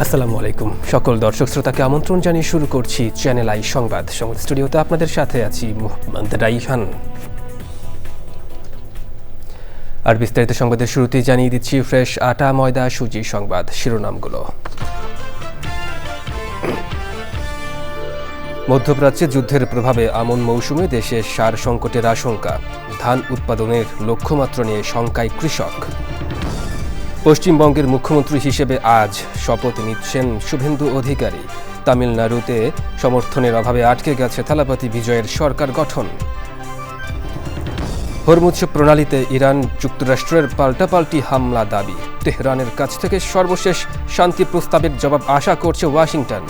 আসসালামু আলাইকুম সকল দর্শক শ্রোতাকে আমন্ত্রণ জানিয়ে শুরু করছি চ্যানেল আই সংবাদ স্টুডিওতে আপনাদের সাথে আছি মোহাম্মদ রাইহান। আর বিস্তারিত সংবাদের শুরুতেই জানিয়ে দিচ্ছি ফ্রেশ আটা ময়দা সুজি সংবাদ শিরোনামগুলো। মধ্যপ্রাচ্যে যুদ্ধের প্রভাবে আমন মৌসুমে দেশে সার সংকটের আশঙ্কা, ধান উৎপাদনের লক্ষ্যমাত্রা নিয়ে শঙ্কায় কৃষক। পশ্চিমবঙ্গের মুখ্যমন্ত্রী হিসেবে আজ শপথ নিচ্ছেন শুভেন্দু অধিকারী। তামিলনাড়ুতে সমর্থনের অভাবে আটকে গেছে থালাপতি বিজয়ের সরকার গঠন। হরমুজ প্রণালীতে ইরান যুক্তরাষ্ট্রের পাল্টাপাল্টি হামলা দাবি, তেহরানের কাছ থেকে সর্বশেষ শান্তি প্রস্তাবের জবাব আশা করছে ওয়াশিংটন।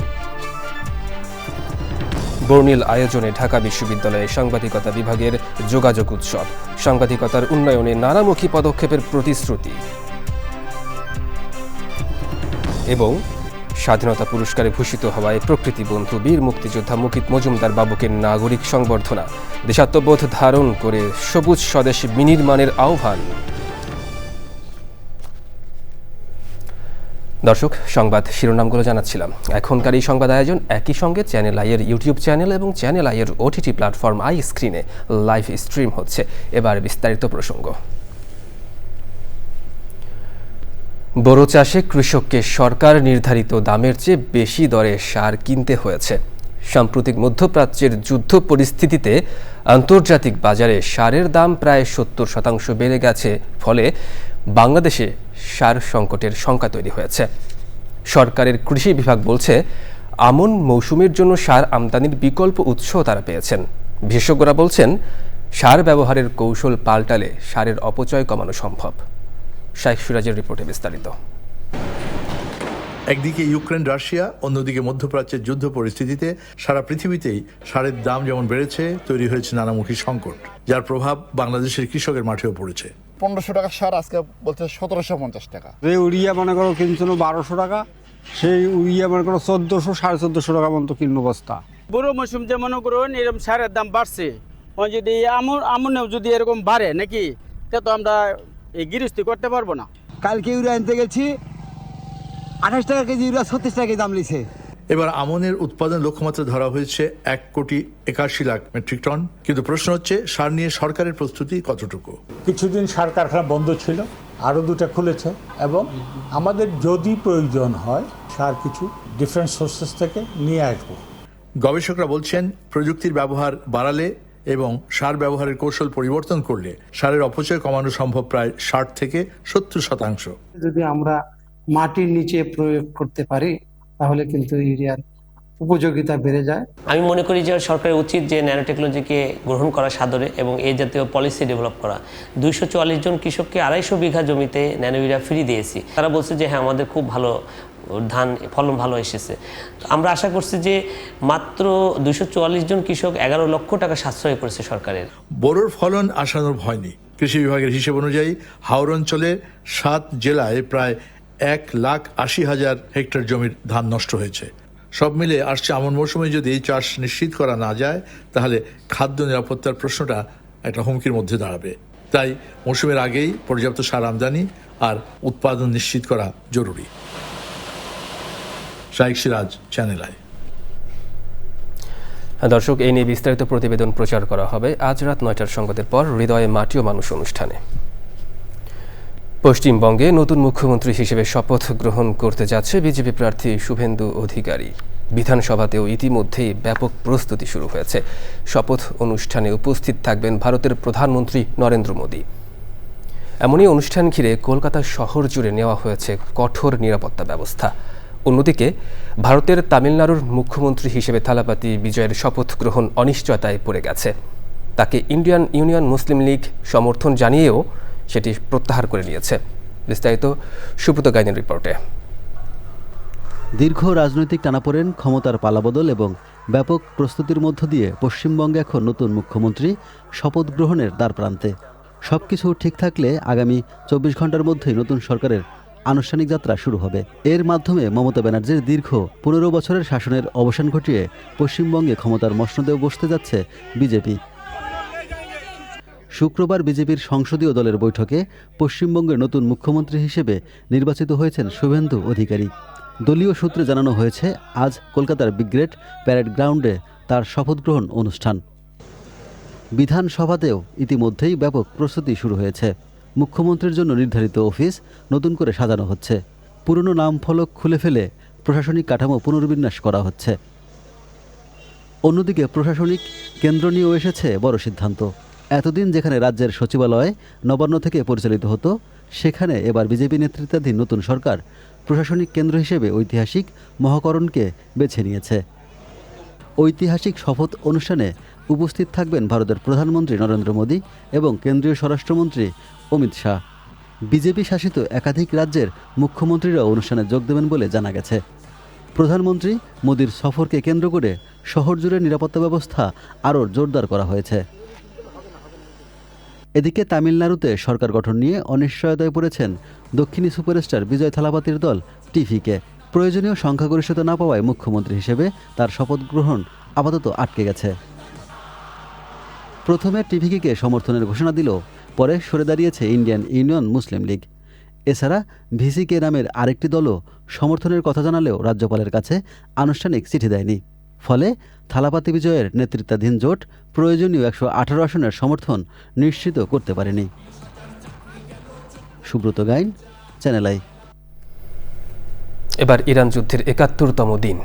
বর্ণিল আয়োজনে ঢাকা বিশ্ববিদ্যালয়ে সাংবাদিকতা বিভাগের যোগাযোগ উৎসব, সাংবাদিকতার উন্নয়নে নানামুখী পদক্ষেপের প্রতিশ্রুতি। এবং স্বাধীনতা পুরস্কারে ভূষিত হওয়ায় প্রকৃতি বন্ধু বীর মুক্তিযোদ্ধা মুকিত মজুমদার বাবুকে নাগরিক সংবর্ধনা, দেশাত্মবোধ ধারণ করে সবুজ স্বদেশ বিনির্মাণের আহ্বান। দর্শক, সংবাদ শিরোনামগুলো জানাচ্ছিলাম। এখনকার এই সংবাদ আয়োজন একই সঙ্গে চ্যানেল আইয়ের ইউটিউব চ্যানেল এবং চ্যানেল আইয়ের ওটিটি প্ল্যাটফর্ম আই স্ক্রিনে লাইভ স্ট্রিম হচ্ছে। এবার বিস্তারিত প্রসঙ্গ। বোরো চাষে কৃষককে সরকার নির্ধারিত দামের চেয়ে বেশি দরে সার কিনতে হয়েছে। সাম্প্রতিক মধ্যপ্রাচ্যের যুদ্ধ পরিস্থিতিতে আন্তর্জাতিক বাজারে সারের দাম প্রায় ৭০% বেড়ে গেছে, ফলে বাংলাদেশে সার সংকটের শঙ্কা তৈরি হয়েছে। সরকারের কৃষি বিভাগ বলছে, আমন মৌসুমের জন্য সার আমদানির বিকল্প উৎস তারা পেয়েছেন। বিশেষজ্ঞরা বলছেন, সার ব্যবহারের কৌশল পাল্টালে সারের অপচয় কমানো সম্ভব। শাইখ সিরাজের রিপোর্টে বিস্তারিত। একদিকে ইউক্রেন রাশিয়া, অন্যদিকে মধ্যপ্রাচ্যের যুদ্ধ পরিস্থিতিতে সারা পৃথিবীতেই সারের দাম যেমন বেড়েছে, তৈরি হয়েছে নানামুখী সংকট, যার প্রভাব বাংলাদেশের কৃষকের মাঠেও পড়েছে। ১৫০০ টাকা সার আজকে বলছে ১৭৫০ টাকা। যে উড়িয়া মনে করো কিনছিল ১২০০ টাকা, সেই উড়িয়া মনে করো ১৪০০ ১৪৫০ টাকা মতো কিনল বস্তা। বুড়ো মৌসুম যে মনে করুন এরকম সারের দাম বাড়ছে, যদি আমনেও যদি এরকম বাড়ে নাকি, তো আমরা এই গৃহস্থী করতে পারবো না। কালকে ইউরিয়া আনতে গেছি ২৮ টাকা কেজি, ইউরিয়া ৩৬ টাকা দাম লিছে। এবার আমনের উৎপাদন লক্ষ্যমাত্রা ধরা হয়েছে ১,৮১,০০,০০০ মেট্রিক টন। কিন্তু প্রশ্ন হচ্ছে, সার নিয়ে সরকারের প্রস্তুতি কতটুকু? কিছুদিন সার কারখানা বন্ধ ছিল, আরও 2টা খুলেছে, এবং আমাদের যদি প্রয়োজন হয় সার কিছু ডিফারেন্ট সোর্সেস থেকে নিয়ে আসবো। গবেষকরা বলছেন, প্রযুক্তির ব্যবহার বাড়ালে এবং সার ব্যবহারের কৌশল পরিবর্তন করলে সারের অপচয় কমানো সম্ভব প্রায় ৬০ থেকে ৭০%। যদি আমরা মাটির নিচে প্রয়োগ করতে পারি তাহলে কিন্তু ইউরিয়ার উপযোগিতা বেড়ে যায়। আমি মনে করি যে সরকারের উচিত যে ন্যানো টেকনোলজিকে গ্রহণ করা সাদরে এবং এই জাতীয় পলিসি ডেভেলপ করা। ২৪৪ জন কৃষককে ২৫০ বিঘা জমিতে ন্যানো ইউরিয়া ফ্রি দিয়েছি। তারা বলছে যে হ্যাঁ, আমাদের খুব ভালো ধান ফলন ভালো এসেছে। আমরা আশা করছি যে মাত্র ২৪৪ জন কৃষক ১১ লক্ষ টাকা সাশ্রয় করেছে সরকারের। বোরোর ফলন আশানুরূপ হয়নি। কৃষি বিভাগের হিসেব অনুযায়ী হাওড় অঞ্চলের ৭ জেলায় প্রায় ১,৮০,০০০ হেক্টর জমির ধান নষ্ট হয়েছে। সব মিলে আসছে আমন মৌসুমে যদি এই চাষ নিশ্চিত করা না যায়, তাহলে খাদ্য নিরাপত্তার প্রশ্নটা একটা হুমকির মধ্যে দাঁড়াবে। তাই মৌসুমের আগেই পর্যাপ্ত সার আমদানি আর উৎপাদন নিশ্চিত করা জরুরি। শাইখ সিরাজ, চ্যানেল আই। দর্শক, এই নিয়ে বিস্তারিত প্রতিবেদন প্রচার করা হবে আজ রাত ৯টার সংবাদের পর হৃদয়ে মাটি ও মানুষ অনুষ্ঠানে। পশ্চিমবঙ্গে নতুন মুখ্যমন্ত্রী হিসেবে শপথ গ্রহণ করতে যাচ্ছে বিজেপি প্রার্থী শুভেন্দু অধিকারী। বিধানসভাতেও ইতিমধ্যেই ব্যাপক প্রস্তুতি শুরু হয়েছে। শপথ অনুষ্ঠানে উপস্থিত থাকবেন ভারতের প্রধানমন্ত্রী নরেন্দ্র মোদী। এমনই অনুষ্ঠান ঘিরে কলকাতা শহর জুড়ে নেওয়া হয়েছে কঠোর নিরাপত্তা ব্যবস্থা। অন্যদিকে ভারতের তামিলনাড়ুর মুখ্যমন্ত্রী হিসেবে থালাপতি বিজয়ের শপথ গ্রহণ অনিশ্চয়তায় পড়ে গেছে। তাকে ইন্ডিয়ান ইউনিয়ন মুসলিম লীগ সমর্থন জানিয়েও সেটি প্রত্যাহার করে নিয়েছে। বিস্তারিত সুব্রত গাইনের রিপোর্টে। দীর্ঘ রাজনৈতিক টানাপোড়েন, ক্ষমতার পালাবদল এবং ব্যাপক প্রস্তুতির মধ্য দিয়ে পশ্চিমবঙ্গে এখন নতুন মুখ্যমন্ত্রী শপথ গ্রহণের দ্বারপ্রান্তে। সবকিছু ঠিক থাকলে আগামী ২৪ ঘন্টার মধ্যেই নতুন সরকারের আনুষ্ঠানিক যাত্রা শুরু হবে। এর মাধ্যমে মমতা ব্যানার্জির দীর্ঘ ১৫ বছরের শাসনের অবসান ঘটিয়ে পশ্চিমবঙ্গে ক্ষমতার মসনদেও বসতে যাচ্ছে বিজেপি। শুক্রবার বিজেপির সংসদীয় দলের বৈঠকে পশ্চিমবঙ্গের নতুন মুখ্যমন্ত্রী হিসেবে নির্বাচিত হয়েছেন শুভেন্দু অধিকারী। দলীয় সূত্রে জানানো হয়েছে আজ কলকাতার ব্রিগেড প্যারেড গ্রাউন্ডে তার শপথ গ্রহণ অনুষ্ঠান। বিধানসভাতেও ইতিমধ্যেই ব্যাপক প্রস্তুতি শুরু হয়েছে। মুখ্যমন্ত্রীর জন্য নির্ধারিত অফিস নতুন করে সাজানো হচ্ছে। পুরনো নাম ফলক খুলে ফেলে প্রশাসনিক কাঠামো পুনর্বিন্যাস করা হচ্ছে। অন্যদিকে প্রশাসনিক কেন্দ্র নিয়েও এসেছে বড় সিদ্ধান্ত। এতদিন যেখানে রাজ্যের সচিবালয় নবান্ন থেকে পরিচালিত হতো, সেখানে এবার বিজেপি নেতৃত্বাধীন নতুন সরকার প্রশাসনিক কেন্দ্র হিসেবে ঐতিহাসিক মহাকরণকে বেছে নিয়েছে। ঐতিহাসিক শপথ অনুষ্ঠানে উপস্থিত থাকবেন ভারতের প্রধানমন্ত্রী নরেন্দ্র মোদী এবং কেন্দ্রীয় স্বরাষ্ট্রমন্ত্রী অমিত শাহ। বিজেপি শাসিত একাধিক রাজ্যের মুখ্যমন্ত্রীরা অনুষ্ঠানে যোগ দেবেন বলে জানা গেছে। প্রধানমন্ত্রী মোদীর সফরকে কেন্দ্র করে শহর জুড়ে নিরাপত্তা ব্যবস্থা আরও জোরদার করা হয়েছে। এদিকে তামিলনাড়ুতে সরকার গঠন নিয়ে অনিশ্চয়তায় পড়েছেন দক্ষিণী সুপারস্টার বিজয় থালাপাতির দল টিভিকে। প্রয়োজনীয় সংখ্যাগরিষ্ঠতা না পাওয়ায় মুখ্যমন্ত্রী হিসেবে তার শপথ গ্রহণ আপাতত আটকে গেছে। প্রথমে টিভিকে সমর্থনের ঘোষণা দিলেও পরে সরে দাঁড়িয়েছে ইন্ডিয়ান ইউনিয়ন মুসলিম লীগ। এছাড়া ভিসিকে নামের আরেকটি দলও সমর্থনের কথা জানালেও রাজ্যপালের কাছে আনুষ্ঠানিক চিঠি দেয়নি। ফলে থালাপাতি বিজয়ের নেতৃত্বাধীন জোট প্রয়োজনীয় 118 আসনের সমর্থন নিশ্চিত করতে পারেনি। Subrata Gain, Channel I. এবার ইরান যুদ্ধের ৭১তম দিন।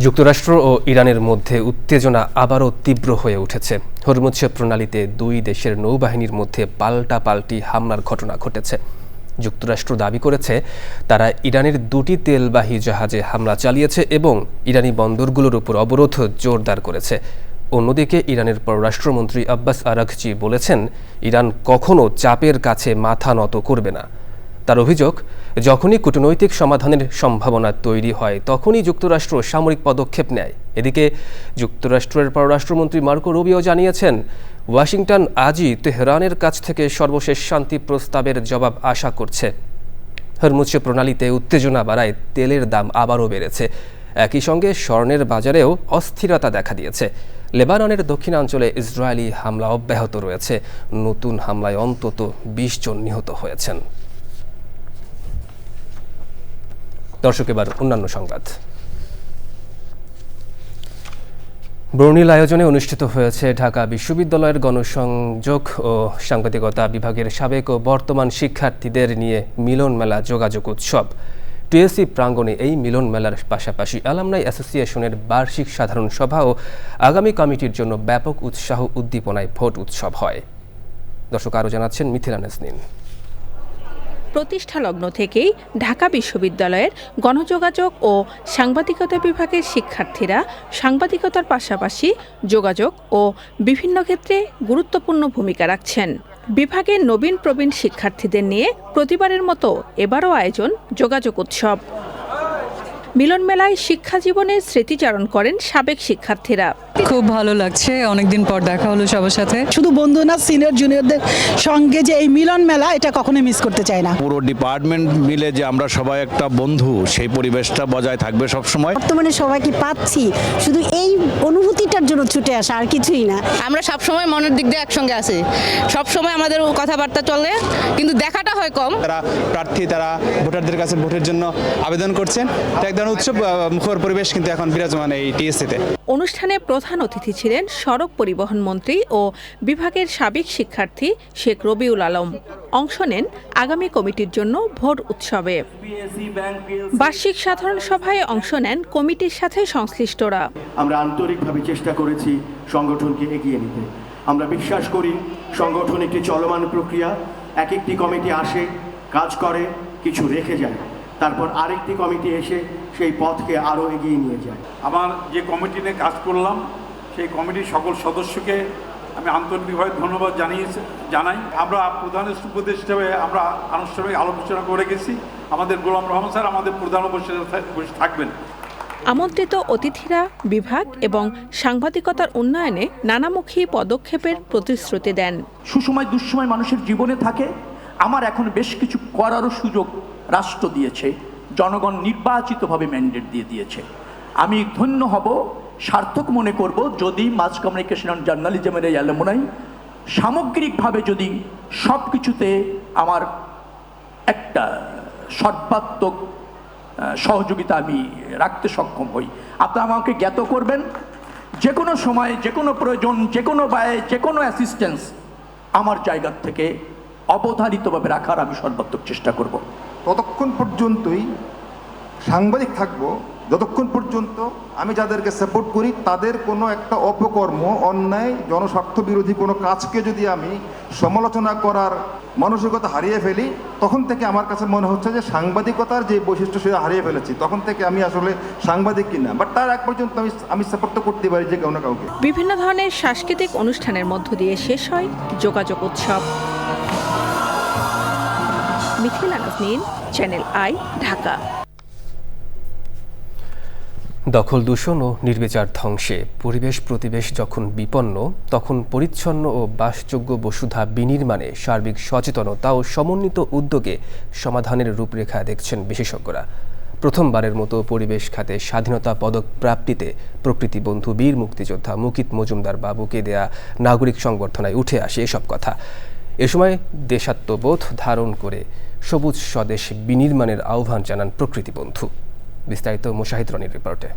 যুক্তরাষ্ট্র ও ইরানের মধ্যে উত্তেজনা আবারও তীব্র হয়ে উঠেছে। হরমুজ প্রণালীতে দুই দেশের নৌবাহিনীর মধ্যে পাল্টাপাল্টি হামলার ঘটনা ঘটেছে। যুক্তরাষ্ট্র দাবি করেছে তারা ইরানের দুটি তেলবাহী জাহাজে হামলা চালিয়েছে এবং ইরানি বন্দরগুলোর উপর অবরোধ জোরদার করেছে। অন্যদিকে ইরানের পররাষ্ট্রমন্ত্রী আব্বাস আরাঘচি বলেছেন, ইরান কখনো চাপের কাছে মাথা নত করবে না। তার অভিযোগ, যখনই কূটনৈতিক সমাধানের সম্ভাবনা তৈরি হয় তখনই যুক্তরাষ্ট্র সামরিক পদক্ষেপ নেয়। এদিকে যুক্তরাষ্ট্রের পররাষ্ট্রমন্ত্রী মার্কো রুবিও জানিয়েছেন, ওয়াশিংটন আজই তেহরানের কাছ থেকে সর্বশেষ শান্তি প্রস্তাবের জবাব আশা করছে। হরমুজ প্রণালীতে উত্তেজনা বাড়ায় তেলের দাম আবারও বেড়েছে। একই সঙ্গে স্বর্ণের বাজারেও অস্থিরতা দেখা দিয়েছে। লেবাননের দক্ষিণাঞ্চলে ইসরায়েলি হামলা অব্যাহত রয়েছে। নতুন হামলায় অন্তত ২০ জন নিহত হয়েছেন। দর্শক, এবার অন্যান্য সংবাদ। বর্ণিল আয়োজনে অনুষ্ঠিত হয়েছে ঢাকা বিশ্ববিদ্যালয়ের গণসংযোগ ও সাংবাদিকতা বিভাগের সাবেক ও বর্তমান শিক্ষার্থীদের নিয়ে মিলন মেলা যোগাযোগ উৎসব। টিএসসি প্রাঙ্গণে এই মিলন মেলার পাশাপাশি অ্যালামনাই অ্যাসোসিয়েশনের বার্ষিক সাধারণ সভা ও আগামী কমিটির জন্য ব্যাপক উৎসাহ উদ্দীপনায় ভোট উৎসব হয়। দর্শক, আরও জানাচ্ছেন মিথিলা নাজনীন। প্রতিষ্ঠালগ্ন থেকেই ঢাকা বিশ্ববিদ্যালয়ের গণযোগাযোগ ও সাংবাদিকতা বিভাগের শিক্ষার্থীরা সাংবাদিকতার পাশাপাশি যোগাযোগ ও বিভিন্ন ক্ষেত্রে গুরুত্বপূর্ণ ভূমিকা রাখছেন। বিভাগের নবীন প্রবীণ শিক্ষার্থীদের নিয়ে প্রতিবারের মতো এবারও আয়োজন যোগাযোগ উৎসব। মিলন মেলায় শিক্ষা জীবনের স্মৃতিচারণ করেন সাবেক শিক্ষার্থীরা। খুব ভালো লাগছে, অনেকদিন পর দেখা হলো সবার সাথে। শুধু বন্ধু না, সিনিয়র জুনিয়রদের সঙ্গে যে এই মিলন মেলা, এটা কখনোই মিস করতে চাই না। পুরো ডিপার্টমেন্ট মিলে যে আমরা সবাই একটা বন্ধু, সেই পরিবেশটা বজায় থাকবে সব সময়। বর্তমানে সবাইকে পাচ্ছি, শুধু এই অনুভূতিটার জন্য ছুটে আসা, আর কিছুই না। আমরা সব সময় মনের দিক দিয়ে একসঙ্গে আছি, সব সময় আমাদের কথাবার্তা চলে, কিন্তু দেখাটা হয় কম। তারা প্রার্থী, তারা ভোটারদের কাছে ভোটের জন্য আবেদন করছেন। উৎসব মুখর পরিবেশ কিন্তু এখন বিরাজমান এই টিএসসিতে। অনুষ্ঠানে প্রধান অতিথি ছিলেন সড়ক পরিবহন মন্ত্রী ও বিভাগের সাবেক শিক্ষার্থী শেখ রবিউল আলম। অংশ নেন আগামী কমিটির জন্য ভোট উৎসবে। বার্ষিক সাধারণ সভায় অংশ নেন কমিটির সাথে সংশ্লিষ্টরা। আমরা আন্তরিকভাবে চেষ্টা করেছি সংগঠনকে এগিয়ে নিতে। আমরা বিশ্বাস করি সংগঠন একটি চলমান প্রক্রিয়া। এক একটি কমিটি আসে, কাজ করে, কিছু রেখে যায়, তারপর আরেকটি কমিটি এসে সেই পথকে আরও এগিয়ে নিয়ে যায়। আমার যে কমিটি নিয়ে কাজ করলাম, সেই কমিটির সকল সদস্যকে আমি আন্তরিকভাবে ধন্যবাদ জানাই। আমরা প্রধান উপদেষ্টা হিসেবে আমরা আনুষ্ঠানিক আলোচনা করে গেছি। আমাদের গোলাম রহমান স্যার আমাদের প্রধান উপদেষ্টা থাকবেন। আমন্ত্রিত অতিথিরা বিভাগ এবং সাংবাদিকতার উন্নয়নে নানামুখী পদক্ষেপের প্রতিশ্রুতি দেন। সুসময় দুঃসময় মানুষের জীবনে থাকে। আমার এখন বেশ কিছু করারও সুযোগ রাষ্ট্র দিয়েছে, জনগণ নির্বাচিতভাবে ম্যান্ডেট দিয়েছে। আমি ধন্য হব সার্থক মনে করব যদি মাস কমিউনিকেশন অ্যান্ড জার্নালিজমের এই অ্যালুমনাই সামগ্রিকভাবে যদি সব কিছুতে আমার একটা সর্বাত্মক সহযোগিতা আমি রাখতে সক্ষম হই। আপনারা আমাকে জ্ঞাত করবেন, যে কোনো সময়, যে কোনো প্রয়োজন, যে কোনো ব্যয়ে, যে কোনো অ্যাসিস্ট্যান্স আমার জায়গা থেকে অবধারিতভাবে রাখার আমি সর্বাত্মক চেষ্টা করব। ততক্ষণ পর্যন্তই সাংবাদিক থাকবো যতক্ষণ পর্যন্ত আমি যাদেরকে সাপোর্ট করি তাদের কোনো একটা অপকর্ম, অন্যায়, জনস্বার্থ বিরোধী কোনো কাজকে যদি আমি সমালোচনা করার মানসিকতা হারিয়ে ফেলি, তখন থেকে আমার কাছে মনে হচ্ছে যে সাংবাদিকতার যে বৈশিষ্ট্য সেটা হারিয়ে ফেলেছি। তখন থেকে আমি আসলে সাংবাদিক কিনা, বাট তার এক পর্যন্ত আমি সাপোর্ট তো করতে পারি যে কেউ না কাউকে। বিভিন্ন ধরনের সাংস্কৃতিক অনুষ্ঠানের মধ্য দিয়ে শেষ হয় যোগাযোগ উৎসব। Mithila Nazneen, Channel I, Dhaka. দখল, দূষণ ও নির্বিচার ধ্বংসে পরিবেশ প্রতিবেশ যখন বিপন্ন, তখন পরিচ্ছন্ন ও বাসযোগ্য বসুধা বিনির্মাণে সার্বিক সচেতনতা ও সমন্বিত উদ্যোগে সমাধানের রূপরেখা দেখছেন বিশেষজ্ঞরা। প্রথমবারের মতো পরিবেশ খাতে স্বাধীনতা পদক প্রাপ্তিতে প্রকৃতি বন্ধু বীর মুক্তিযোদ্ধা মুকিত মজুমদার বাবুকে দেয়া নাগরিক সংবর্ধনায় উঠে আসে এসব কথা। এ সময় দেশাত্মবোধ ধারণ করে সবুজ স্বদেশ বিনির্মাণের আহ্বান জানান প্রকৃতি বন্ধু। বিস্তারিত মুশাহিদ রনির রিপোর্টে।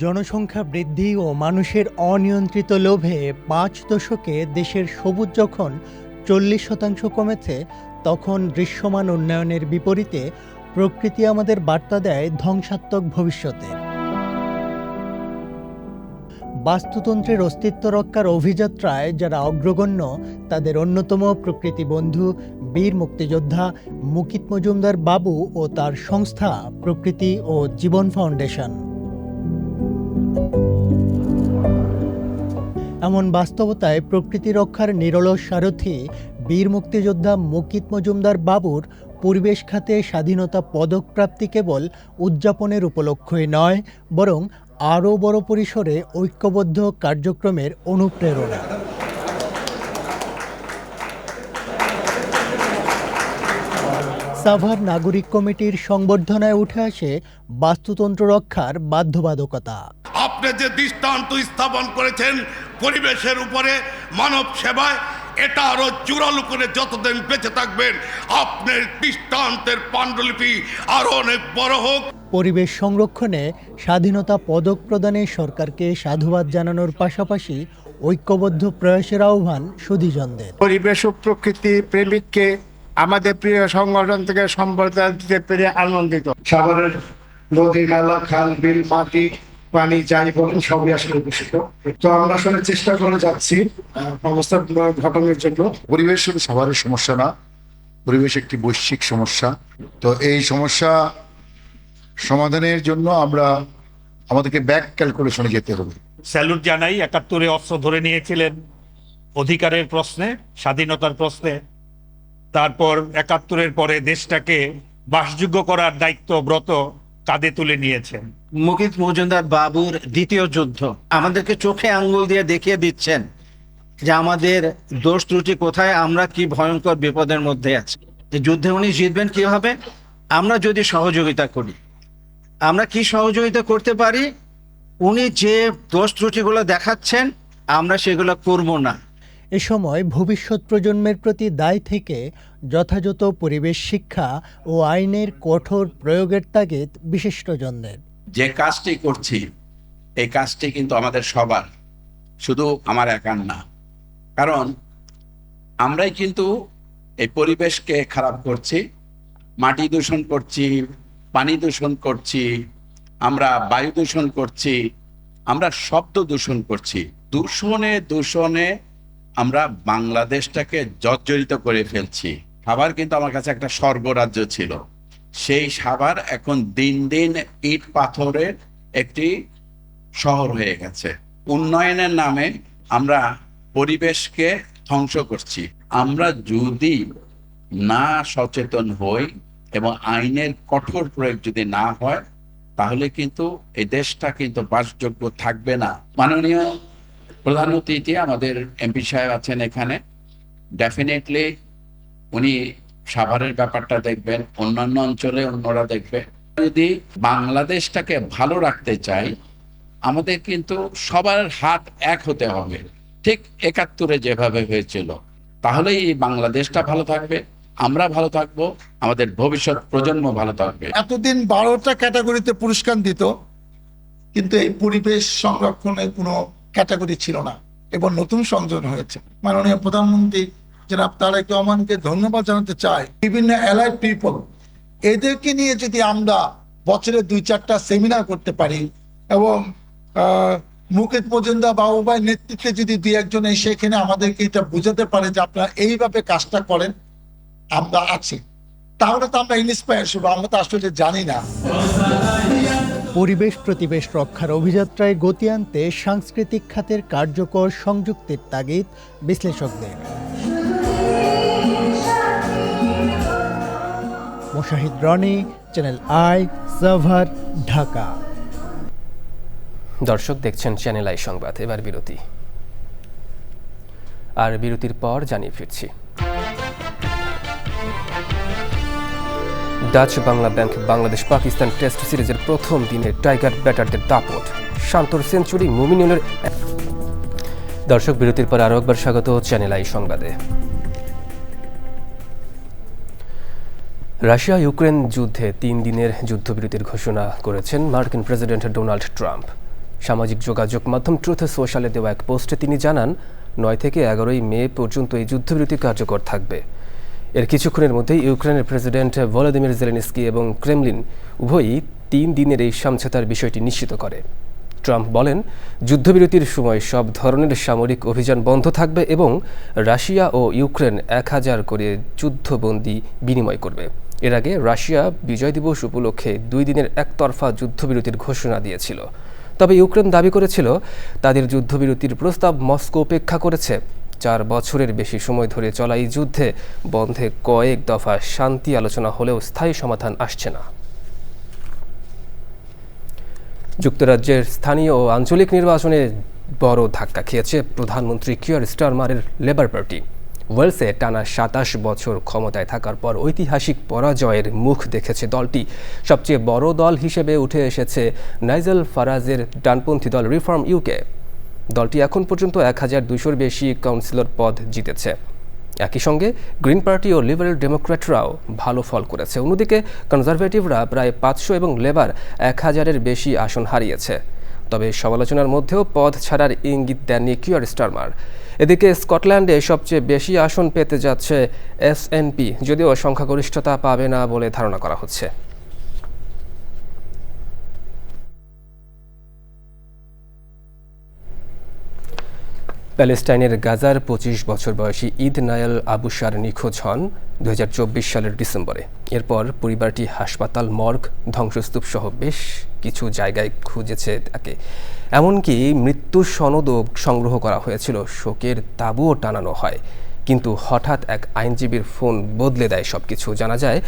জনসংখ্যা বৃদ্ধি ও মানুষের অনিয়ন্ত্রিত লোভে 5 দশকে দেশের সবুজ যখন 40% কমেছে, তখন দৃশ্যমান উন্নয়নের বিপরীতে প্রকৃতি আমাদের বার্তা দেয় ধ্বংসাত্মক ভবিষ্যতের। বাস্তুতন্ত্রের অস্তিত্ব রক্ষার অভিযাত্রায় যারা অগ্রগণ্য, তাদের অন্যতম প্রকৃতি বন্ধু বীর মুক্তিযোদ্ধা মুকিত মজুমদার বাবু ও তার সংস্থা প্রকৃতি ও জীবন ফাউন্ডেশন। এমন বাস্তবতায় প্রকৃতি রক্ষার নিরলস সারথি বীর মুক্তিযোদ্ধা মুকিত মজুমদার বাবুর পরিবেশ খাতে স্বাধীনতা পদক প্রাপ্তি কেবল উদযাপনের উপলক্ষই নয়, বরং আরও বড় পরিসরে ঐক্যবদ্ধ কার্যক্রমের অনুপ্রেরণা। সাভার নাগরিক কমিটির সংবর্ধনায় উঠে আসে বাস্তুতন্ত্র রক্ষার বাধ্যবাধকতা। আপনি যে দৃষ্টান্ত স্থাপন করেছেন পরিবেশের উপরে, মানব সেবায়, এটা আরো জোরালো করে যতদিন বেঁচে থাকবেন আপনার দৃষ্টান্তের পাণ্ডুলিপি আরো অনেক বড় হোক। পরিবেশ সংরক্ষণে স্বাধীনতা পদক প্রদানে সরকারকে সাধুবাদ জানানোর পাশাপাশি ঐক্যবদ্ধ প্রয়াসের আহ্বান সুধীজনদের। পরিবেশ ও প্রকৃতি প্রেমিককে আমাদের প্রিয় সংগঠন থেকে সম্বর্ধনা দিতে পেরে আনন্দিত। সাভারের নদী, নালা, খাল, বিল, মাটি, পানি যাই বলেন সবই আসলে দূষিত। তো আমরা আসলে চেষ্টা করে যাচ্ছি অবস্থা ঘটানোর জন্য। পরিবেশ শুধু সাভারের সমস্যা না, পরিবেশ একটি বৈশ্বিক সমস্যা। তো এই সমস্যা সমাধানের জন্য আমাদেরকে ব্যাক ক্যালকুলেশনে যেতে হবে। স্যালুট জানাই, 71-এ অস্ত্র ধরে নিয়েছিলেন অধিকারের প্রশ্নে, স্বাধীনতার প্রশ্নে। তারপর 71-এর পরে দেশটাকে বাসযোগ্য করার দায়িত্ব ব্রত কাঁধে তুলে নিয়েছেন। মুকিত মজুমদার বাবুর দ্বিতীয় যুদ্ধ আমাদেরকে চোখে আঙ্গুল দিয়ে দেখিয়ে দিচ্ছেন যে আমাদের দোষ ত্রুটি কোথায়, আমরা কি ভয়ঙ্কর বিপদের মধ্যে আছি। এই যুদ্ধে উনি জিতবেন কিভাবে? আমরা যদি সহযোগিতা করি। আমরা কি সহযোগিতা করতে পারি? উনি যে দোষ ত্রুটিগুলো দেখাচ্ছেন আমরা সেগুলো করব না। এ সময় ভবিষ্যৎ প্রজন্মের প্রতি দায় থেকে যথাযথ পরিবেশ শিক্ষা ও আইনের কঠোর প্রয়োগের তাগিদ বিশিষ্টজনদের। যে কাজটি করছি এই কাজটি কিন্তু আমাদের সবার, শুধু আমার একার না। কারণ আমরাই কিন্তু এই পরিবেশকে খারাপ করছি, মাটি দূষণ করছি, পানি দূষণ করছি, আমরা বায়ু দূষণ করছি, আমরা শব্দ দূষণ করছি। দূষণে আমরা বাংলাদেশটাকে জর্জরিত করে ফেলছি। সাভার কিন্তু আমার কাছে একটা স্বর্গরাজ্য ছিল, সেই সাভার এখন দিন দিন ইট পাথরের একটি শহর হয়ে গেছে। উন্নয়নের নামে আমরা পরিবেশকে ধ্বংস করছি। আমরা যদি না সচেতন হই এবং আইনের কঠোর প্রয়োগ যদি না হয়, তাহলে কিন্তু এই দেশটা কিন্তু বাসযোগ্য থাকবে না। মাননীয় প্রধান অতিথি আমাদের এমপি সাহেব আছেন এখানে, ডেফিনেটলি উনি সাভারের ব্যাপারটা দেখবেন, অন্যান্য অঞ্চলে অন্যরা দেখবে। যদি বাংলাদেশটাকে ভালো রাখতে চাই, আমাদের কিন্তু সবার হাত এক হতে হবে, ঠিক ৭১-এ যেভাবে হয়েছিল। তাহলেই এই বাংলাদেশটা ভালো থাকবে, আমরা ভালো থাকবো, আমাদের ভবিষ্যৎ প্রজন্ম ভালো থাকবে। এতদিন 12টা ক্যাটাগরিতে পুরস্কার দিত, কিন্তু এই পরিবেশ সংরক্ষণের কোনো ক্যাটাগরি ছিল না। এবার নতুন সংযোজন হয়েছে। মাননীয় প্রধানমন্ত্রী জনাব তারেক রহমানকে ধন্যবাদ জানাতে চাই। বিভিন্ন অ্যালাইড পিপল, এদেরকে নিয়ে যদি আমরা বছরে 2-4টা সেমিনার করতে পারি এবং মুকেশ মজুমদার বাবু ভাই নেতৃত্বে যদি 2-1 এসে এখানে আমাদেরকে এটা বোঝাতে পারে যে আপনারা এইভাবে কাজটা করেন, আমরা আছি, তাহলে তো আমরা ইন্সপায়ার হবো। আমরা তো আসলে জানি না। পরিবেশ প্রতিবেশ রক্ষার অভিযাত্রায় গতি আনতে সাংস্কৃতিক খাতের কার্যকর সংযুক্তির তাগিদ বিশ্লেষকদের। Moshahid Roni, Channel I, Savar, Dhaka. দর্শক দেখছেন চ্যানেল আই সংবাদ। এবার বিরতি, আর বিরতির পর জানিয়ে ফিরছি। Dutch Bangla bank Bangladesh Pakistan test সিরিজের প্রথম দিনে টাইগার ব্যাটারদের দাপট, শান্তর সেঞ্চুরি, মুমিনুলের। দর্শক বিরতির পর আরও একবার স্বাগত চ্যানেল আই সংবাদে। রাশিয়া ইউক্রেন যুদ্ধে 3 দিনের যুদ্ধবিরতির ঘোষণা করেছেন মার্কিন প্রেসিডেন্ট ডোনাল্ড ট্রাম্প। সামাজিক যোগাযোগ মাধ্যম ট্রুথ সোশ্যালে দেওয়া এক পোস্টে তিনি জানান, 9 থেকে 11 মে পর্যন্ত এই যুদ্ধবিরতি কার্যকর থাকবে। এর কিছুক্ষণের মধ্যেই ইউক্রেনের প্রেসিডেন্ট ভলোদিমির জেলেনস্কি এবং ক্রেমলিন উভয়ই 3 দিনের এই সমঝোতার বিষয়টি নিশ্চিত করে। ট্রাম্প বলেন, যুদ্ধবিরতির সময় সব ধরনের সামরিক অভিযান বন্ধ থাকবে এবং রাশিয়া ও ইউক্রেন 1000 করে যুদ্ধবন্দী বিনিময় করবে। এর আগে রাশিয়া বিজয় দিবস উপলক্ষে 2 দিনের একতরফা যুদ্ধবিরতির ঘোষণা দিয়েছিল। তবে ইউক্রেন দাবি করেছিল তাদের যুদ্ধবিরতির প্রস্তাব মস্কো উপেক্ষা করেছে। 4 বছরের বেশি সময় ধরে চলা এই যুদ্ধে বন্ধে কয়েক দফা শান্তি আলোচনা হলেও স্থায়ী সমাধান আসছে না। যুক্তরাজ্যের স্থানীয় ও আঞ্চলিক নির্বাচনে বড় ধাক্কা খেয়েছে প্রধানমন্ত্রী কিয়ার স্টারমারের লেবার পার্টি। ওয়েলসে টানা 27 বছর ক্ষমতায় থাকার পর ঐতিহাসিক পরাজয়ের মুখ দেখেছে দলটি। সবচেয়ে বড় দল হিসেবে উঠে এসেছে নাইজেল ফারাজের ডানপন্থী দল রিফর্ম ইউকে। দলটি এখন পর্যন্ত 1200-র বেশি কাউন্সিলর পদ জিতেছে। একই সঙ্গে গ্রিন পার্টি ও লিবারেল ডেমোক্র্যাটরাও ভালো ফল করেছে। অন্যদিকে কনজারভেটিভরা প্রায় 500 এবং লেবার 1000-এর বেশি আসন হারিয়েছে। তবে সমালোচনার মধ্যেও পদ ছাড়ার ইঙ্গিত দেননি কিয়ার স্টারমার। এদিকে স্কটল্যান্ডে সবচেয়ে বেশি আসন পেতে যাচ্ছে এসএনপি, যদিও সংখ্যাগরিষ্ঠতা পাবে না বলে ধারণা করা হচ্ছে। প্যালেস্টাইনের গাজার 25 বছর বয়সী ঈদ নায়াল আবুশার নিখোঁজ হন 2024 সালের ডিসেম্বরে। এরপর পরিবারটি হাসপাতাল, মর্গ, ধ্বংসস্তূপ সহ বেশ কিছু জায়গায় খুঁজেছে তাকে। এমনকি মৃত্যুর সনদও সংগ্রহ করা হয়েছিল, শোকের তাঁবুও টানানো হয়। কিন্তু হঠাৎ এক আইনজীবীর ফোন বদলে দেয় সবকিছু। জানা যায়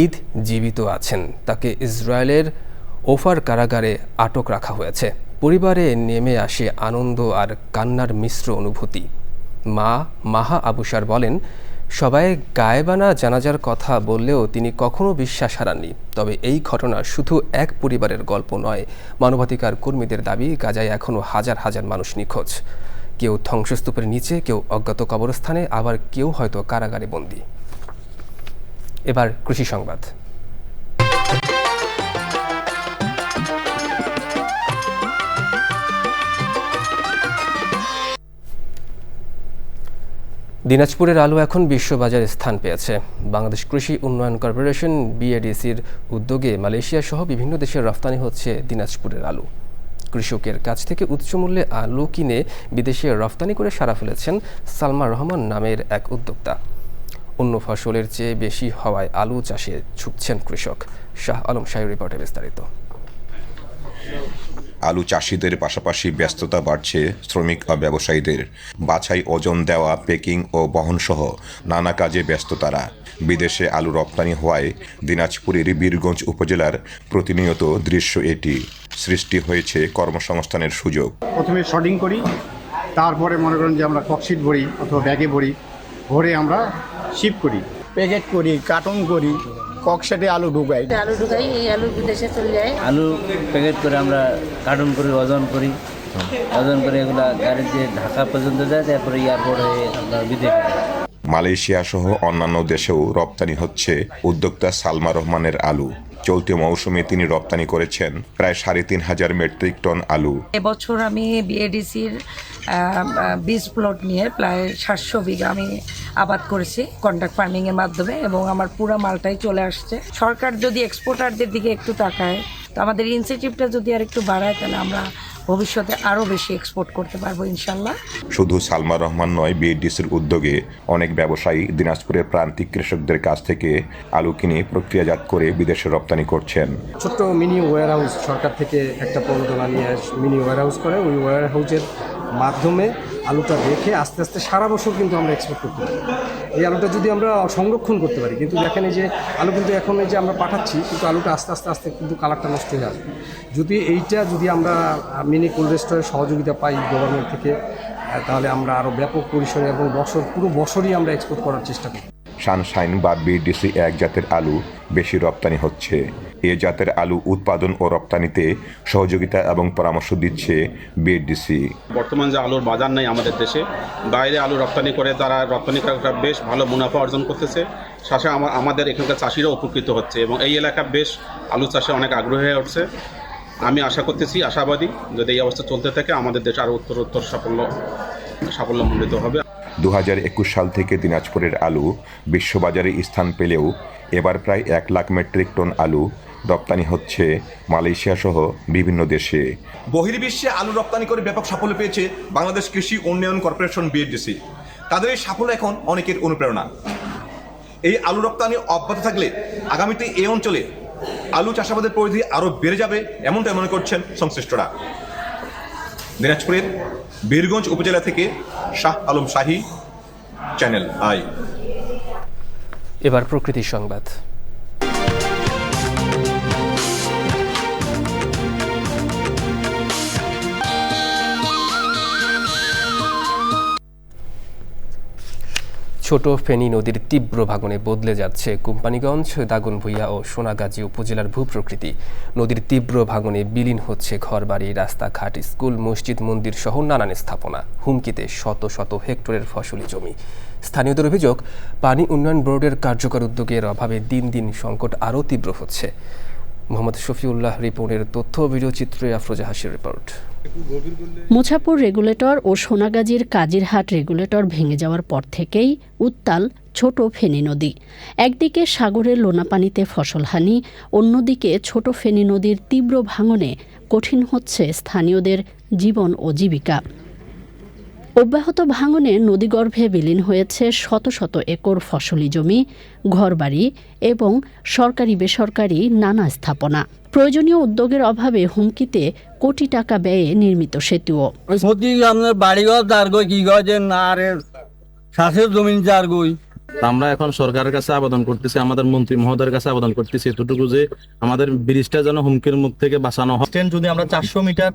ঈদ জীবিত আছেন, তাকে ইসরায়েলের ওফার কারাগারে আটক রাখা হয়েছে। পরিবারে নেমে আসে আনন্দ আর কান্নার মিশ্র অনুভূতি। মা মাহা আবুশার বলেন, সবাই গায়েবানা জানাজার কথা বললেও তিনি কখনো বিশ্বাস হারাননি। তবে এই ঘটনা শুধু এক পরিবারের গল্প নয়। মানবাধিকার কর্মীদের দাবি, গাজায় এখনও হাজার হাজার মানুষ নিখোঁজ। কেউ ধ্বংসস্তূপের নিচে, কেউ অজ্ঞাত কবরস্থানে, আবার কেউ হয়তো কারাগারে বন্দী। এবার কৃষি সংবাদ। দিনাজপুরের আলু এখন বিশ্ববাজারে স্থান পেয়েছে। বাংলাদেশ কৃষি উন্নয়ন কর্পোরেশন বিএডিসির উদ্যোগে মালয়েশিয়া সহ বিভিন্ন দেশে রফতানি হচ্ছে দিনাজপুরের আলু। কৃষকের কাছ থেকে উচ্চ মূল্যে আলু কিনে বিদেশে রফতানি করে সাড়া ফেলেছেন সালমা রহমান নামের এক উদ্যোক্তা। অন্য ফসলের চেয়ে বেশি হওয়ায় আলু চাষে ঝুঁকছেন কৃষক। শাহ আলম শাহীর রিপোর্টে বিস্তারিত। আলু চাষিদের পাশাপাশি ব্যস্ততা বাড়ছে শ্রমিক ও ব্যবসায়ীদের। বাছাই, ওজন দেওয়া, প্যাকিং ও বহনসহ নানা কাজে ব্যস্ত তারা। বিদেশে আলু রপ্তানি হওয়ায় দিনাজপুরের বীরগঞ্জ উপজেলার প্রতিনিয়ত দৃশ্য এটি। সৃষ্টি হয়েছে কর্মসংস্থানের সুযোগ। প্রথমে শর্টিং করি, তারপরে মনে করেন যে আমরা ককশিট ভরি অথবা ব্যাগে ভরি, ভরে আমরা শিপ করি। প্যাকেট করি, কার্টন করি, ককশাটে আলু ঢুকাই। আলু ঢুকাই, এই আলু বিদেশে চলে যায়। আলু প্যাকেট করে আমরা কার্টন করি, ওজন করি, ওজন করে এগুলা গাড়ি দিয়ে ঢাকা পর্যন্ত যায়, তারপরে এয়ারপোর্ট হয়ে আমরা বিদেশে। মালয়েশিয়া সহ অন্যান্য দেশেও রপ্তানি হচ্ছে উদ্যোক্তা সালমা রহমানের আলু। চলতি মৌসুমে তিনি রপ্তানি করেছেন প্রায় ৩৫০০ মেট্রিক টন আলু। এবছর আমি বিএডিসির বীজ প্লট নিয়ে প্রায় ৭০০ বিঘা আমি আবাদ করেছি কন্ট্রাক্ট ফার্মিং এর মাধ্যমে, এবং আমার পুরো মালটাই চলে আসছে। সরকার যদি এক্সপোর্টারদের দিকে একটু তাকায়, তো আমাদের ইনসেন্টিভটা যদি আর একটু বাড়ায়, তাহলে আমরা ভবিষ্যতে আরও বেশি এক্সপোর্ট করতে পারবো ইনশাল্লাহ। শুধু সালমা রহমান নয়, বিএডিসির উদ্যোগে অনেক ব্যবসায়ী দিনাজপুরের প্রান্তিক কৃষকদের কাছ থেকে আলু কিনে প্রক্রিয়াজাত করে বিদেশে রপ্তানি করছেন। ছোট্ট মিনি ওয়্যার হাউস সরকার থেকে একটা প্রণোদনা নিয়ে মিনি ওয়্যার হাউস করে, ওই ওয়্যার হাউসের মাধ্যমে আলুটা রেখে আস্তে আস্তে সারা বছর কিন্তু আমরা এক্সপোর্ট করতে পারি। এই আলুটা যদি আমরা সংরক্ষণ করতে পারি, কিন্তু দেখেন এই যে আলু কিন্তু এখন এই যে আমরা পাঠাচ্ছি, কিন্তু আলুটা আস্তে আস্তে আস্তে কিন্তু কালারটা নষ্ট হয়ে আসবে। যদি আমরা মিনি কোল্ড স্টোরের সহযোগিতা পাই গভর্নমেন্ট থেকে, তাহলে আমরা আরও ব্যাপক পরিসরে এবং পুরো বছরই আমরা এক্সপোর্ট করার চেষ্টা করি। সানশাইন বা বিডিসি এক জাতের আলু বেশি রপ্তানি হচ্ছে। এ জাতের আলু উৎপাদন ও রপ্তানিতে সহযোগিতা এবং পরামর্শ দিচ্ছে বিডিসি। বর্তমান যে আলুর বাজার নেই আমাদের দেশে, বাইরে আলু রপ্তানি করে তারা রপ্তানিকারকরা বেশ ভালো মুনাফা অর্জন করতেছে, সাথে আমাদের এখানকার চাষিরাও উপকৃত হচ্ছে, এবং এই এলাকা বেশ আলু চাষে অনেক আগ্রহী হয়ে উঠছে। আমি আশাবাদী যদি এই অবস্থা চলতে থাকে, আমাদের দেশ আরও উত্তরোত্তর সাফল্যমণ্ডিত হবে। ২০২১ সাল থেকে দিনাজপুরের আলু বিশ্ববাজারে স্থান পেলেও এবার প্রায় ১ লাখ মেট্রিক টন আলু রপ্তানি হচ্ছে মালয়েশিয়া সহ বিভিন্ন দেশে। বহির্বিশ্বে আলু রপ্তানি করে ব্যাপক সাফল্য পেয়েছে বাংলাদেশ কৃষি উন্নয়ন কর্পোরেশন বিএডিসি। তাদের এই সাফল্য এখন অনেকের অনুপ্রেরণা। এই আলু রপ্তানি অব্যাহত থাকলে আগামীতে এই অঞ্চলে আলু চাষাবাদের পরিধি আরও বেড়ে যাবে, এমনটাই মনে করছেন সংশ্লিষ্টরা। দিনাজপুরের বীরগঞ্জ উপজেলা থেকে শাহ আলম শাহী, চ্যানেল আই। এবার প্রকৃতি সংবাদ। ছোট ফেনী নদীর তীব্র ভাঙনে বদলে যাচ্ছে কোম্পানিগঞ্জ, দাগনভূঞা ও সোনাগাজী উপজেলার ভূপ্রকৃতি। নদীর তীব্র ভাঙনে বিলীন হচ্ছে ঘরবাড়ি, রাস্তাঘাট, স্কুল, মসজিদ, মন্দির সহ নানান স্থাপনা। হুমকিতে শত শত হেক্টরের ফসলি জমি। স্থানীয়দের অভিযোগ, পানি উন্নয়ন বোর্ডের কার্যকর উদ্যোগের অভাবে দিন দিন সংকট আরও তীব্র হচ্ছে। মোহাম্মদ শফিউল্লাহ রিপনের তথ্য ভিডিও চিত্রে আফরোজা হাসির রিপোর্ট। মুছাপুর রেগুলেটর ও সোনাগাজীর কাজিরহাট রেগুলেটর ভেঙে যাওয়ার পর থেকেই উত্তাল ছোট ফেনী নদী। একদিকে সাগরের লোনাপানিতে ফসলহানি, অন্যদিকে ছোট ফেনী নদীর তীব্র ভাঙনে কঠিন হচ্ছে স্থানীয়দের জীবন ও জীবিকা। অব্যাহত ভাঙনে নদীগর্ভে বিলীন হয়েছে শত শত একর ফসলি জমি, ঘরবাড়ি এবং সরকারি বেসরকারি নানা স্থাপনা। প্রয়োজনীয় উদ্যোগের অভাবে হুমকিতে কোটি টাকা ব্যয়ে নির্মিত সেতুও। আমরা এখন সরকারের কাছে আবেদন করতেছি, আমাদের মন্ত্রী মহোদয়ের কাছে আবেদন করতেছি এতটুকু যে আমাদের ব্রিজটা যেন হুমকির মুখ থেকে বাঁচানো হয়। যদি আমরা 400 মিটার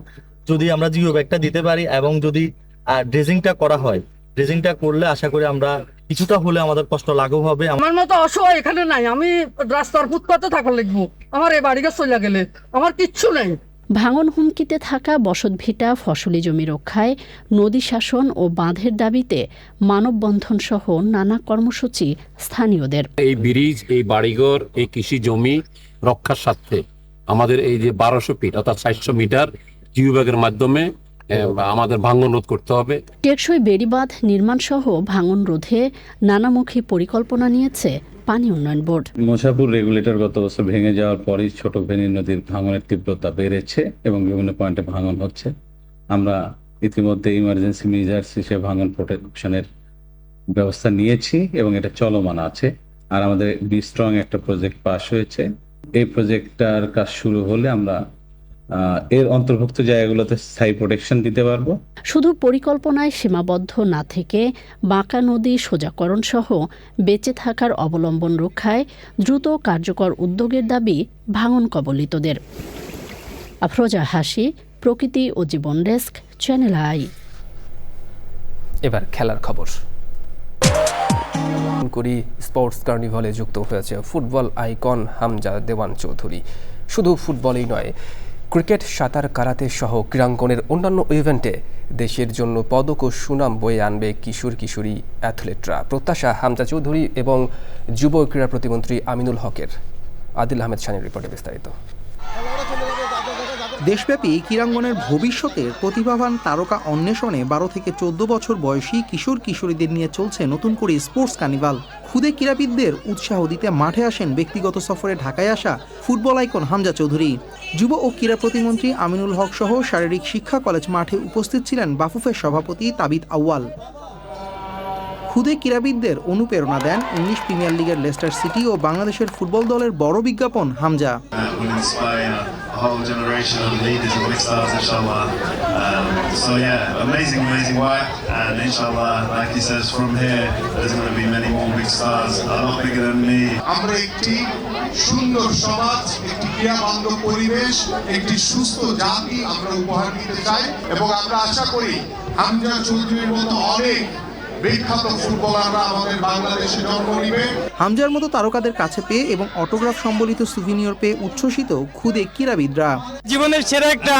যদি আমরা জিও ব্যাগটা দিতে পারি এবং যদি ড্রেজিংটা করা হয়, ড্রেজিংটা করলে আশা করি আমরা কিছুটা হলে আমাদের কষ্ট লাঘব হবে। আমার মতো অসহায় এখানে নাই, আমি রাস্তার ফুটপাতে থাকা লিখবো, আমার এই বাড়িকে চলে গেলে আমার কিচ্ছু নেই। ভাঙন হুমকিতে থাকা বসতভিটা, ফসলি জমি রক্ষায় নদী শাসন ও বাঁধের দাবিতে মানববন্ধন সহ নানা কর্মসূচি স্থানীয়দের। এই ব্রিজ, এই বাড়িঘর, এই কৃষি জমি রক্ষার স্বার্থে আমাদের এই যে 1200 ফিট অর্থাৎ 400 মিটার জিও ব্যাগের মাধ্যমে আমাদের ভাঙন রোধ করতে হবে। টেকসই বেড়িবাঁধ নির্মাণ সহ ভাঙন রোধে নানামুখী পরিকল্পনা নিয়েছে পানি উন্নয়ন বোর্ড। মুছাপুর রেগুলেটর গত বছর ভেঙে যাওয়ার পরই ছোট ফেনী নদীর ভাঙনের তীব্রতা বেড়েছে এবং বিভিন্ন পয়েন্টে ভাঙন হচ্ছে। আমরা ইতিমধ্যে ইমার্জেন্সি মেজার্স হিসেবে ভাঙন প্রোটেকশনের ব্যবস্থা নিয়েছি এবং এটা চলমান আছে। আর আমাদের বি স্ট্রং একটা প্রজেক্ট পাস হয়েছে। এই প্রজেক্টটার কাজ শুরু হলে আমরা এর অন্তর্ভুক্ত জায়গাগুলোতে স্থায়ী প্রোটেকশন দিতে পারবো। শুধু পরিকল্পনায় সীমাবদ্ধ না থেকে বাঁকা নদী সোজাকরণ সহ বেঁচে থাকার অবলম্বন রক্ষায় দ্রুত কার্যকর উদ্যোগের দাবি ভাঙন কবলিতদের। আফরোজা হাসি, প্রকৃতি ও জীবন ডেস্ক, চ্যানেল আই। এবার খেলার খবর। করি স্পোর্টস কার্নিভালে যুক্ত হয়েছে ফুটবল আইকন হামজা দেওয়ান চৌধুরী। শুধু ফুটবলই নয়, ক্রিকেট, সাঁতার, কারাতে সহ ক্রীড়াঙ্গনের অন্যান্য ইভেন্টে দেশের জন্য পদক ও সুনাম বয়ে আনবে কিশোর কিশোরী অ্যাথলেটরা। প্রত্যাশা হামজা চৌধুরী এবং যুব ক্রীড়া প্রতিমন্ত্রী আমিনুল হকের। আদিল আহমেদ শানের রিপোর্টে বিস্তারিত। দেশব্যাপী ক্রীড়াঙ্গনের ভবিষ্যতের প্রতিভাবান তারকা অন্বেষণে 12 থেকে 14 বছর বয়সী কিশোর কিশোরীদের নিয়ে চলছে নতুন করে স্পোর্টস কার্নিভাল। খুদে ক্রীড়াবিদদের উৎসাহ দিতে মাঠে আসেন ব্যক্তিগত সফরে ঢাকায় আসা ফুটবল আইকন হামজা চৌধুরী। যুব ও ক্রীড়া প্রতিমন্ত্রী আমিনুল হক সহ শারীরিক শিক্ষা কলেজ মাঠে উপস্থিত ছিলেন বাফুফের সভাপতি তাবিদ আউয়াল। খুদে ক্রীড়াবিদদের অনুপ্রেরণা দেন ইংলিশ প্রিমিয়ার লিগের লেস্টার সিটি ও বাংলাদেশের ফুটবল দলের বড় বিজ্ঞাপন Hamza. whole generation of leaders and big stars, inshallah. So yeah, amazing work, and inshallah, like he says, from here there's going to be many more big stars, a lot bigger than me. আমরা একটি সুন্দর সমাজ, একটি ক্রীড়াবান্ধব পরিবেশ, একটি সুস্থ জাতি আমরা উপহার দিতে চাই, এবং আমরা আশা করি হামজা চৌধুরীর মতো অনেক বিখ্যাত ফুটবলাররা আমাদের বাংলাদেশে জন্ম নেবে। হামজার মতো তারকাদের কাছে পেয়ে এবং অটোগ্রাফ সম্বলিত সুভিনিয়র পেয়ে উচ্ছ্বসিত খুদে ক্রীড়াবিদরা। জীবনের সেরা একটা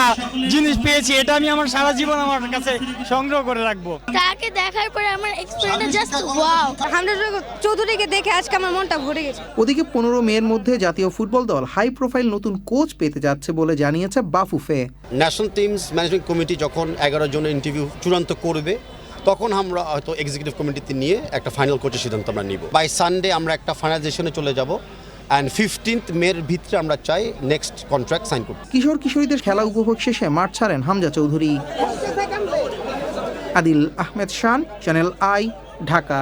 জিনিস পেয়েছি, এটা আমি আমার সারা জীবন আমার কাছে সংগ্রহ করে রাখবো। তাকে দেখার পরে আমার এক্সপেরিয়েন্স জাস্ট ওয়াও। হামজা চৌধুরীকে দেখে আজকে আমার মনটা ভরে গেছে। ওদিকে 15 মের মধ্যে জাতীয় ফুটবল দল হাই প্রোফাইল নতুন কোচ পেতে যাচ্ছে বলে জানিয়েছে Bafufe. National teams management committee যখন 11 জনের ইন্টারভিউ চূড়ান্ত করবে, তখন আমরা হয়তো এক্সিকিউটিভ কমিটিতে নিয়ে একটা ফাইনাল কোচের সিদ্ধান্ত আমরা নিব। বাই সানডে আমরা একটা ফাইনালাইজেশনে চলে যাব, অ্যান্ড 15th মের ভিতরে আমরা চাই নেক্সট কন্ট্রাক্ট সাইন করতে। কিশোর কিশোরীদের খেলা উপভোগ শেষে মাঠ ছাড়েন হামজা চৌধুরী। আদিল আহমেদ শান, চ্যানেল আই, ঢাকা।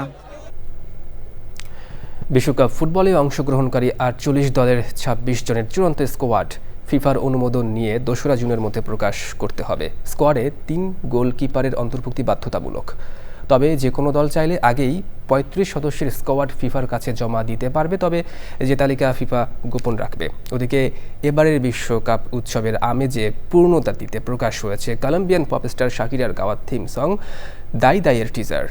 বিশ্বকাপ ফুটবলে অংশগ্রহণকারী 48 দলের 26 জনের চূড়ান্ত স্কোয়াড ফিফার অনুমোদন নিয়ে 2রা জুনের মধ্যে প্রকাশ করতে হবে। স্কোয়াডে 3 গোলকিপারের অন্তর্ভুক্তি বাধ্যতামূলক। তবে যে কোনো দল চাইলে আগেই 35 সদস্যের স্কোয়াড ফিফার কাছে জমা দিতে পারবে, তবে যে তালিকা ফিফা গোপন রাখবে। ওদিকে এবারের বিশ্বকাপ উৎসবের আমেজে পূর্ণতা দিতে প্রকাশ হয়েছে কলম্বিয়ান পপস্টার শাকিরার গাওয়া থিম সং দাই দাইয়ের টিজার।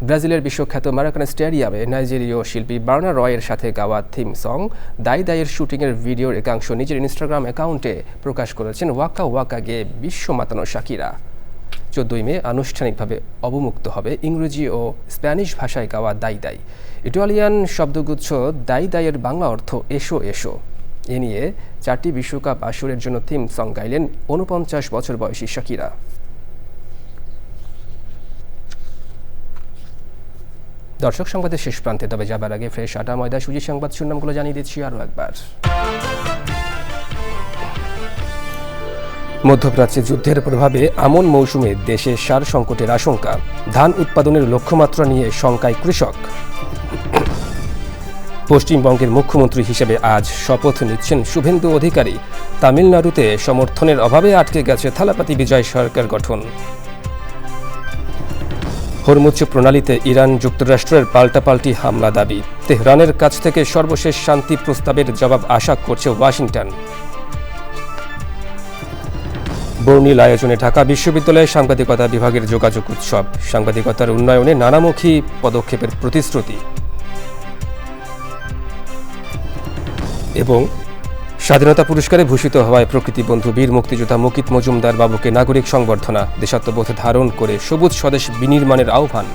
ব্রাজিলের বিশ্বখ্যাত মারাকানা স্টেডিয়ামে নাইজেরীয় শিল্পী বার্না রয়ের সাথে গাওয়া থিম সং দাই দাইয়ের শুটিংয়ের ভিডিওর একাংশ নিজের ইনস্টাগ্রাম অ্যাকাউন্টে প্রকাশ করেছেন ওয়াকা ওয়াকা গেয়ে বিশ্ব মাতানো শাকিরা। 14 মে আনুষ্ঠানিকভাবে অবমুক্ত হবে ইংরেজি ও স্প্যানিশ ভাষায় গাওয়া দাই দাই। ইটালিয়ান শব্দগুচ্ছ দাই দাইয়ের বাংলা অর্থ এসো এসো। এ নিয়ে 4টি বিশ্বকাপ আসরের জন্য থিম সং গাইলেন 49 বছর বয়সী শাকিরা। দর্শক, সংবাদের শেষ প্রান্তে, তবে যাবার আগে ফ্রেশ আটা ময়দা সুজি সংবাদ শিরোনামগুলো জানিয়ে দিচ্ছি আরও একবার। মধ্যপ্রাচ্যে যুদ্ধের প্রভাবে আমন মৌসুমে দেশে সার সংকটের আশঙ্কা। ধান উৎপাদনের লক্ষ্যমাত্রা নিয়ে শঙ্কায় কৃষক। পশ্চিমবঙ্গের মুখ্যমন্ত্রী হিসেবে আজ শপথ নিচ্ছেন শুভেন্দু অধিকারী। তামিলনাড়ুতে সমর্থনের অভাবে আটকে গেছে থালাপাতি বিজয় সরকার গঠন। হরমুজ প্রণালীতে ইরান যুক্তরাষ্ট্রের পাল্টাপাল্টি হামলা দাবি। তেহরানের কাছ থেকে সর্বশেষ শান্তি প্রস্তাবের জবাব আশা করছে ওয়াশিংটন। বর্ণিল আয়োজনে ঢাকা বিশ্ববিদ্যালয়ের সাংবাদিকতা বিভাগের যোগাযোগ উৎসব। সাংবাদিকতার উন্নয়নে নানামুখী পদক্ষেপের প্রতিশ্রুতি। এবং স্বাধীনতা পুরস্কারে ভূষিত হওয়ায় প্রকৃতি বন্ধু বীর মুক্তিযোদ্ধা মুকিত মজুমদার বাবুকে নাগরিক সংবর্ধনা। দেশাত্মবোধ ধারণ করে সবুজ স্বদেশ বিনির্মাণের আহ্বান।